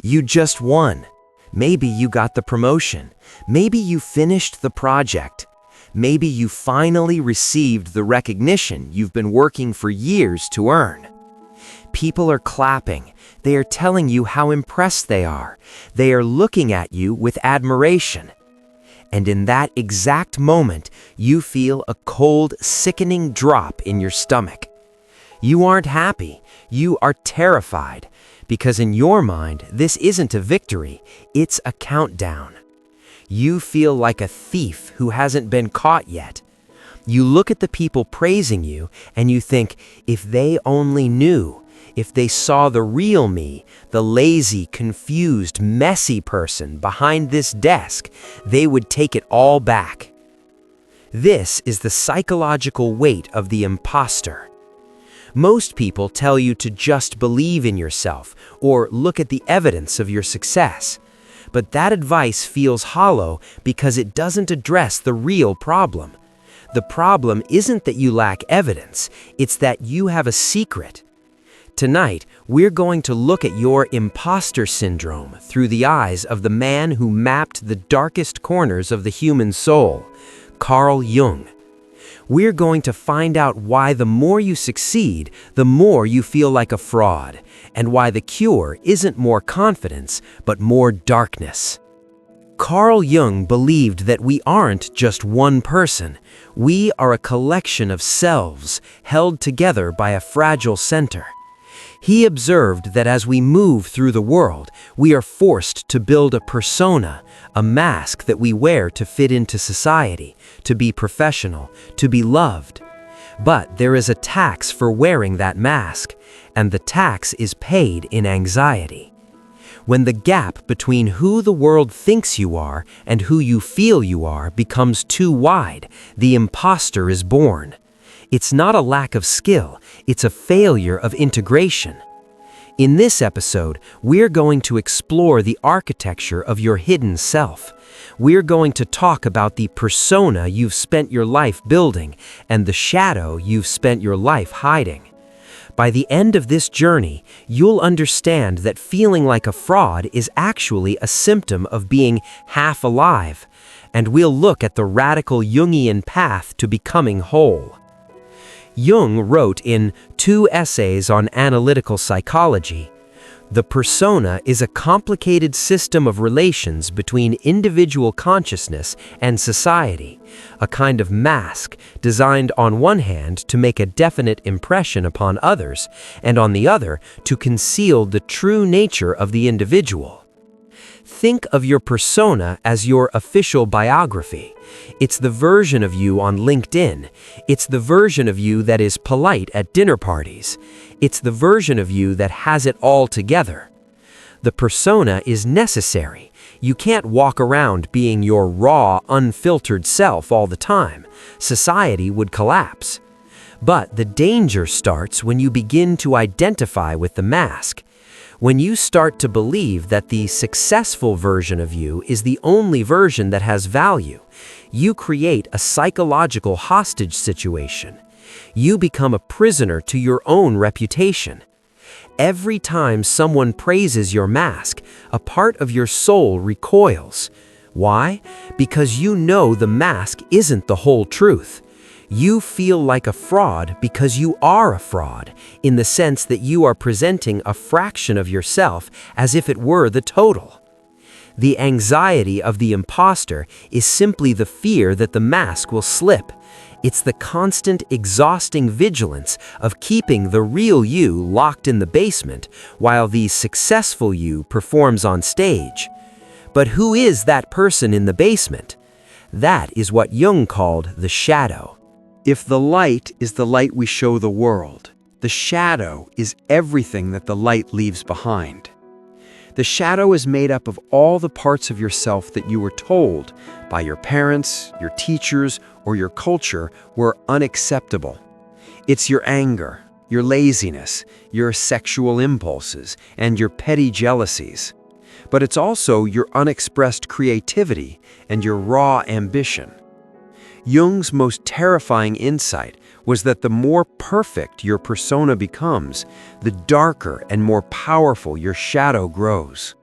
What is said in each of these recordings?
You just won. Maybe you got the promotion. Maybe you finished the project. Maybe you finally received the recognition you've been working for years to earn. People are clapping. They are telling you how impressed they are. They are looking at you with admiration. And in that exact moment, you feel a cold, sickening drop in your stomach. You aren't happy. You are terrified. Because in your mind, this isn't a victory, it's a countdown. You feel like a thief who hasn't been caught yet. You look at the people praising you and you think, if they only knew, if they saw the real me, the lazy, confused, messy person behind this desk, they would take it all back. This is the psychological weight of the imposter. Most people tell you to just believe in yourself or look at the evidence of your success. But that advice feels hollow because it doesn't address the real problem. The problem isn't that you lack evidence, it's that you have a secret. Tonight, we're going to look at your imposter syndrome through the eyes of the man who mapped the darkest corners of the human soul, Carl Jung. We're going to find out why the more you succeed, the more you feel like a fraud, and why the cure isn't more confidence, but more darkness. Carl Jung believed that we aren't just one person. We are a collection of selves held together by a fragile center. He observed that as we move through the world, we are forced to build a persona, a mask that we wear to fit into society, to be professional, to be loved. But there is a tax for wearing that mask, and the tax is paid in anxiety. When the gap between who the world thinks you are and who you feel you are becomes too wide, the imposter is born. It's not a lack of skill, it's a failure of integration. In this episode, we're going to explore the architecture of your hidden self. We're going to talk about the persona you've spent your life building and the shadow you've spent your life hiding. By the end of this journey, you'll understand that feeling like a fraud is actually a symptom of being half alive, and we'll look at the radical Jungian path to becoming whole. Jung wrote in 2 essays on analytical psychology, "The persona is a complicated system of relations between individual consciousness and society, a kind of mask designed on one hand to make a definite impression upon others, and on the other to conceal the true nature of the individual." Think of your persona as your official biography. It's the version of you on LinkedIn. It's the version of you that is polite at dinner parties. It's the version of you that has it all together. The persona is necessary. You can't walk around being your raw, unfiltered self all the time. Society would collapse. But the danger starts when you begin to identify with the mask. When you start to believe that the successful version of you is the only version that has value, you create a psychological hostage situation. You become a prisoner to your own reputation. Every time someone praises your mask, a part of your soul recoils. Why? Because you know the mask isn't the whole truth. You feel like a fraud because you are a fraud, in the sense that you are presenting a fraction of yourself as if it were the total. The anxiety of the imposter is simply the fear that the mask will slip. It's the constant, exhausting vigilance of keeping the real you locked in the basement while the successful you performs on stage. But who is that person in the basement? That is what Jung called the shadow. If the light is the light we show the world, the shadow is everything that the light leaves behind. The shadow is made up of all the parts of yourself that you were told by your parents, your teachers, or your culture were unacceptable. It's your anger, your laziness, your sexual impulses, and your petty jealousies. But it's also your unexpressed creativity and your raw ambition. Jung's most terrifying insight was that the more perfect your persona becomes, the darker and more powerful your shadow grows.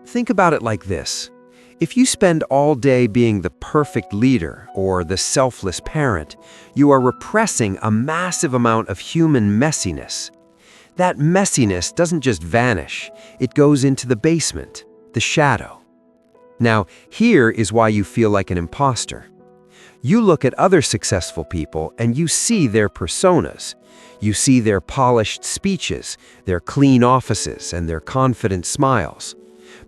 Think about it like this. If you spend all day being the perfect leader or the selfless parent, you are repressing a massive amount of human messiness. That messiness doesn't just vanish, it goes into the basement, the shadow. Now, here is why you feel like an imposter. You look at other successful people and you see their personas. You see their polished speeches, their clean offices, and their confident smiles.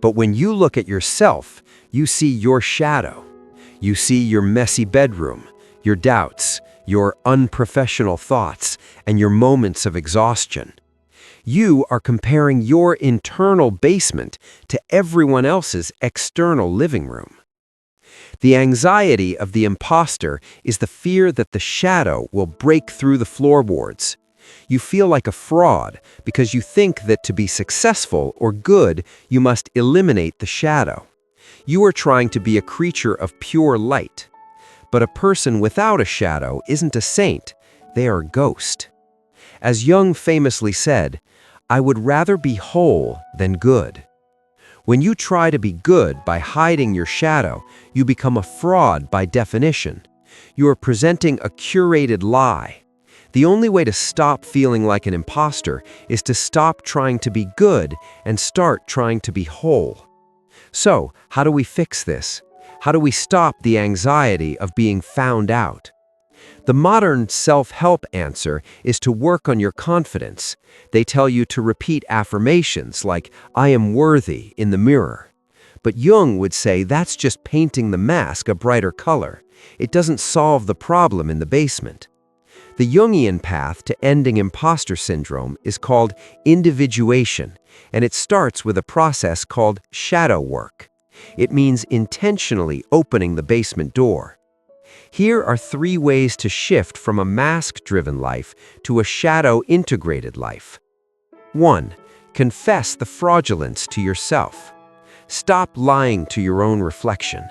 But when you look at yourself, you see your shadow. You see your messy bedroom, your doubts, your unprofessional thoughts, and your moments of exhaustion. You are comparing your internal basement to everyone else's external living room. The anxiety of the imposter is the fear that the shadow will break through the floorboards. You feel like a fraud because you think that to be successful or good, you must eliminate the shadow. You are trying to be a creature of pure light. But a person without a shadow isn't a saint, they are a ghost. As Jung famously said, "I would rather be whole than good." When you try to be good by hiding your shadow, you become a fraud by definition. You are presenting a curated lie. The only way to stop feeling like an imposter is to stop trying to be good and start trying to be whole. So, how do we fix this? How do we stop the anxiety of being found out? The modern self-help answer is to work on your confidence. They tell you to repeat affirmations like, "I am worthy," in the mirror. But Jung would say that's just painting the mask a brighter color. It doesn't solve the problem in the basement. The Jungian path to ending imposter syndrome is called individuation, and it starts with a process called shadow work. It means intentionally opening the basement door. Here are 3 ways to shift from a mask-driven life to a shadow-integrated life. 1. Confess the fraudulence to yourself. Stop lying to your own reflection.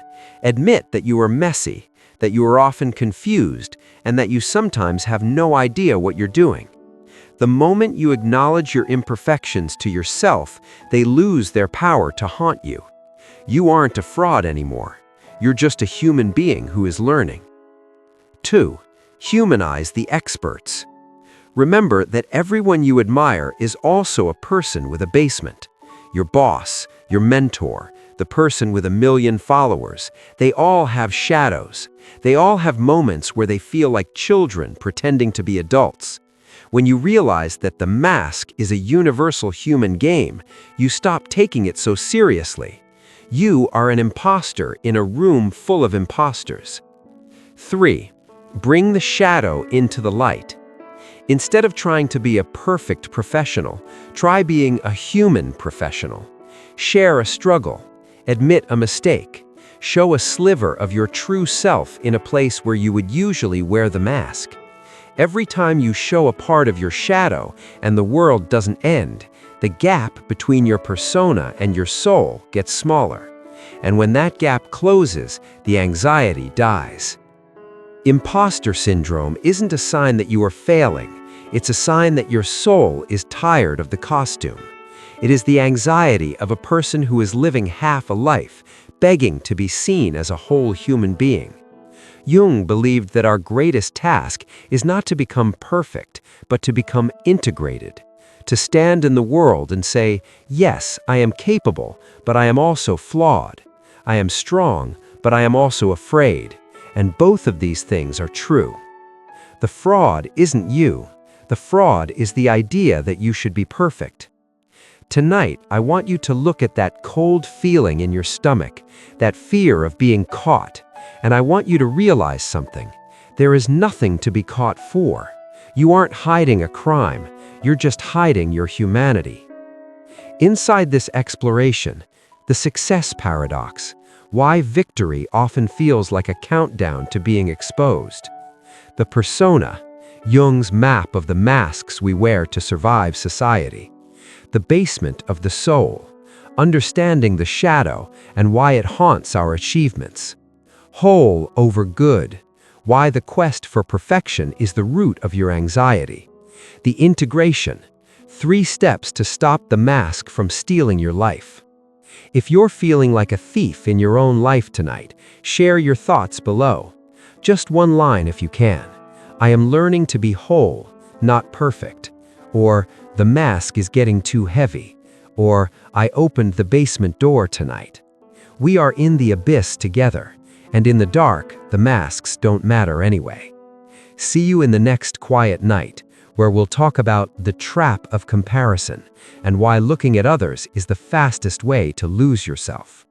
Admit that you are messy, that you are often confused, and that you sometimes have no idea what you're doing. The moment you acknowledge your imperfections to yourself, they lose their power to haunt you. You aren't a fraud anymore. You're just a human being who is learning. 2. Humanize the experts. Remember that everyone you admire is also a person with a basement. Your boss, your mentor, the person with 1,000,000 followers, they all have shadows. They all have moments where they feel like children pretending to be adults. When you realize that the mask is a universal human game, you stop taking it so seriously. You are an imposter in a room full of imposters. 3. Bring the shadow into the light. Instead of trying to be a perfect professional, try being a human professional. Share a struggle. Admit a mistake. Show a sliver of your true self in a place where you would usually wear the mask. Every time you show a part of your shadow and the world doesn't end, the gap between your persona and your soul gets smaller. And when that gap closes, the anxiety dies. Imposter syndrome isn't a sign that you are failing. It's a sign that your soul is tired of the costume. It is the anxiety of a person who is living half a life, begging to be seen as a whole human being. Jung believed that our greatest task is not to become perfect, but to become integrated. To stand in the world and say, yes, I am capable, but I am also flawed. I am strong, but I am also afraid. And both of these things are true. The fraud isn't you. The fraud is the idea that you should be perfect. Tonight, I want you to look at that cold feeling in your stomach, that fear of being caught, and I want you to realize something. There is nothing to be caught for. You aren't hiding a crime. You're just hiding your humanity. Inside this exploration, the success paradox, why victory often feels like a countdown to being exposed. The persona, Jung's map of the masks we wear to survive society. The basement of the soul, understanding the shadow and why it haunts our achievements. Whole over good, why the quest for perfection is the root of your anxiety. The integration, 3 steps to stop the mask from stealing your life. If you're feeling like a thief in your own life tonight, share your thoughts below. Just one line if you can. I am learning to be whole, not perfect. Or, the mask is getting too heavy. Or, I opened the basement door tonight. We are in the abyss together, and in the dark, the masks don't matter anyway. See you in the next quiet night, where we'll talk about the trap of comparison and why looking at others is the fastest way to lose yourself.